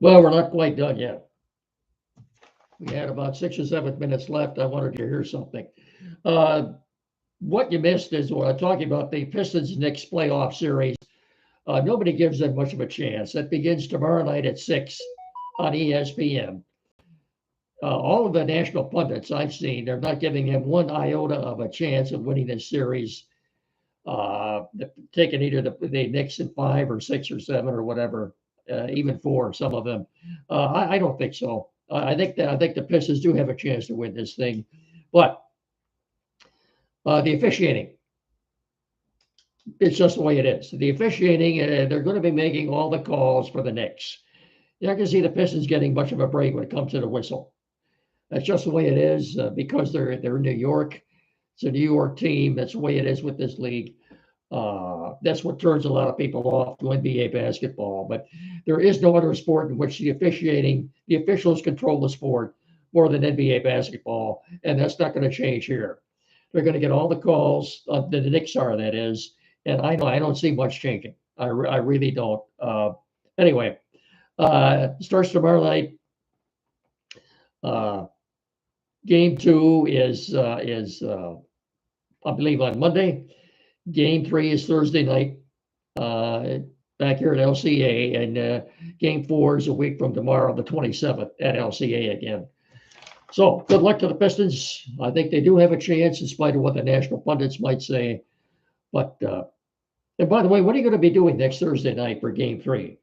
Well, we're not quite done yet. We had about 6 or 7 minutes left. I wanted you to hear something. Uh, what you missed is what I'm talking about the Pistons next playoff series. Nobody gives them much of a chance. That begins tomorrow night at 6 on ESPN. All of the national pundits I've seen, they're not giving him one iota of a chance of winning this series. Taking either the Knicks in 5 or 6 or 7 or whatever, even 4, some of them. I don't think so. I think the Pistons do have a chance to win this thing, but the officiating, it's just the way it is. The officiating, they're going to be making all the calls for the Knicks. You're not going to see the Pistons getting much of a break when it comes to the whistle. That's just the way it is because they're in New York. It's a New York team. That's the way it is with this league. That's what turns a lot of people off to NBA basketball. But there is no other sport in which the officials control the sport more than NBA basketball, and that's not going to change here. They're going to get all the calls. The Knicks are, that is, and I don't see much changing. I really don't. Anyway, starts tomorrow night. Game 2 is I believe on Monday. Game 3 is Thursday night back here at LCA, and Game 4 is a week from tomorrow, the 27th, at LCA again. So good luck to the Pistons. I think they do have a chance in spite of what the national pundits might say. But and by the way, what are you going to be doing next Thursday night for Game 3?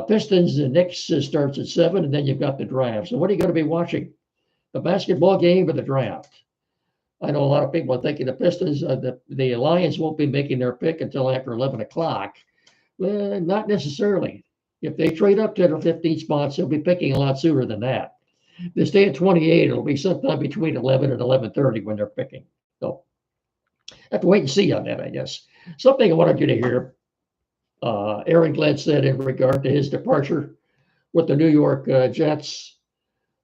Pistons and Knicks starts at 7, and then you've got the draft. So what are you going to be watching? The basketball game or the draft? I know a lot of people are thinking the Pistons, the Lions won't be making their pick until after 11 o'clock. Well, not necessarily. If they trade up 10 or 15 spots, they'll be picking a lot sooner than that. If they stay at 28, it'll be sometime between 11 and 11:30 when they're picking. So have to wait and see on that, I guess. Something I wanted you to hear. Aaron Glenn said in regard to his departure with the New York Jets,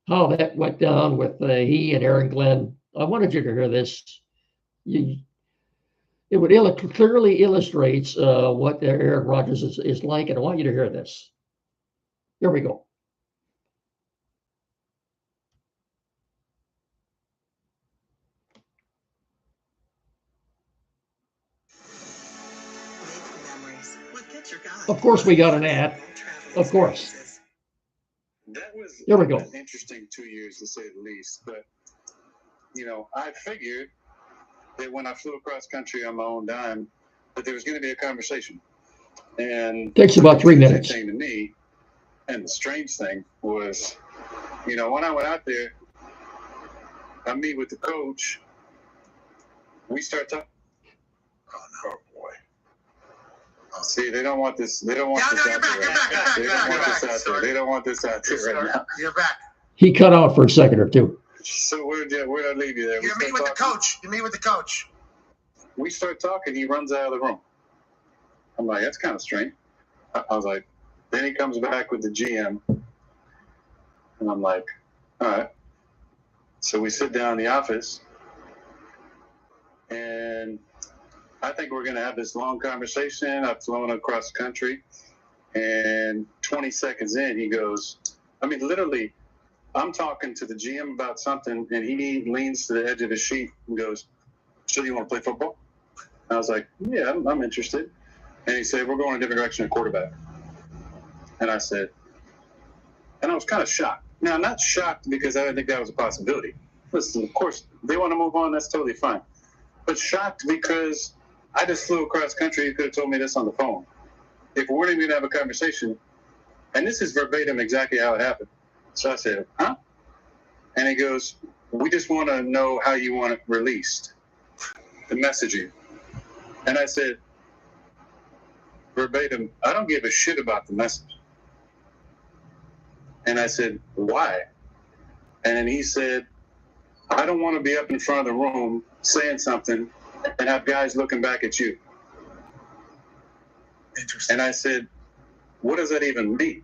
how that went down with he and Aaron Glenn. I wanted you to hear this. It would clearly illustrates what Aaron Rodgers is like, and I want you to hear this. Here we go. Of course, we got an ad. Of course. Here we go. An interesting 2 years, to say the least. But, I figured that when I flew across country on my own dime, that there was going to be a conversation. And takes about 3 minutes. Thing to me, and the strange thing was, when I went out there, I meet with the coach. We start talking. Oh boy. See, they don't want this. They don't want this out there. They don't want this out there. They don't want this out there right now. You're back. He cut out for a second or two. So where'd I leave you there? You meet with the coach. You meet with the coach. We start talking. He runs out of the room. I'm like, that's kind of strange. I was like, then he comes back with the GM. And I'm like, all right. So we sit down in the office. And I think we're going to have this long conversation. I've flown across the country. And 20 seconds in, he goes, literally, I'm talking to the GM about something, and he leans to the edge of his seat and goes, so you want to play football? And I was like, yeah, I'm interested. And he said, we're going a different direction at quarterback. And I said, and I was kind of shocked. Now, not shocked because I didn't think that was a possibility. Listen, of course, they want to move on. That's totally fine. But shocked because I just flew across country. You could have told me this on the phone. If we weren't even going to have a conversation, and this is verbatim exactly how it happened. So I said, huh? And he goes, we just want to know how you want it released, the messaging. And I said, verbatim, I don't give a shit about the message. And I said, why? And then he said, I don't want to be up in front of the room saying something and have guys looking back at you. Interesting. And I said, what does that even mean?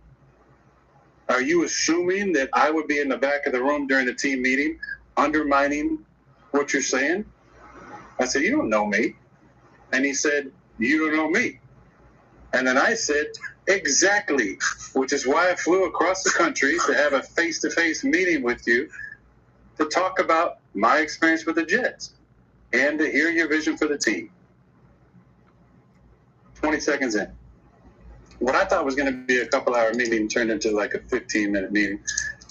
Are you assuming that I would be in the back of the room during the team meeting, undermining what you're saying? I said, you don't know me. And he said, you don't know me. And then I said, Exactly, which is why I flew across the country to have a face-to-face meeting with you to talk about my experience with the Jets and to hear your vision for the team. 20 seconds in. What I thought was going to be a couple-hour meeting turned into like a 15-minute meeting,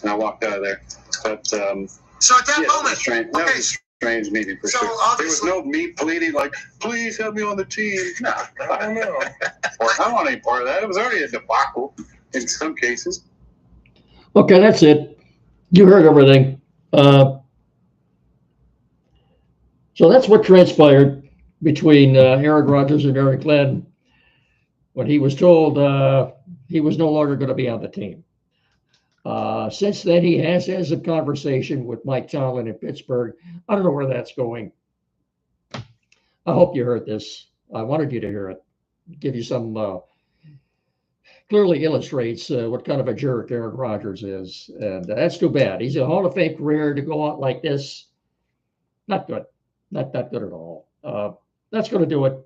and I walked out of there. But So at that moment, that was a strange meeting for sure. There was no me pleading like, please have me on the team. No, I don't know. Or I don't want any part of that. It was already a debacle in some cases. Okay, that's it. You heard everything. So that's what transpired between Aaron Rodgers and Aaron Glenn when he was told he was no longer going to be on the team. Since then, he has a conversation with Mike Tomlin in Pittsburgh. I don't know where that's going. I hope you heard this. I wanted you to hear it. Give you some clearly illustrates what kind of a jerk Aaron Rodgers is, and that's too bad. He's a Hall of Fame career to go out like this. Not good. Not that good at all. That's going to do it.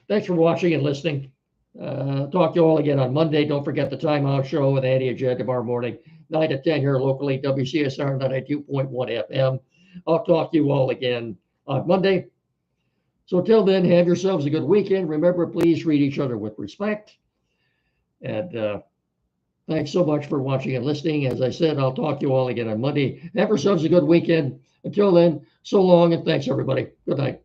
Thanks for watching and listening. Talk to you all again on Monday. Don't forget the Timeout Show with Andy and Jed tomorrow morning, 9 to 10 here locally, WCSR 92.1 FM. I'll talk to you all again on Monday. So till then, have yourselves a good weekend. Remember, please treat each other with respect. And thanks so much for watching and listening. As I said, I'll talk to you all again on Monday. Have yourselves a good weekend. Until then, so long and thanks, everybody. Good night.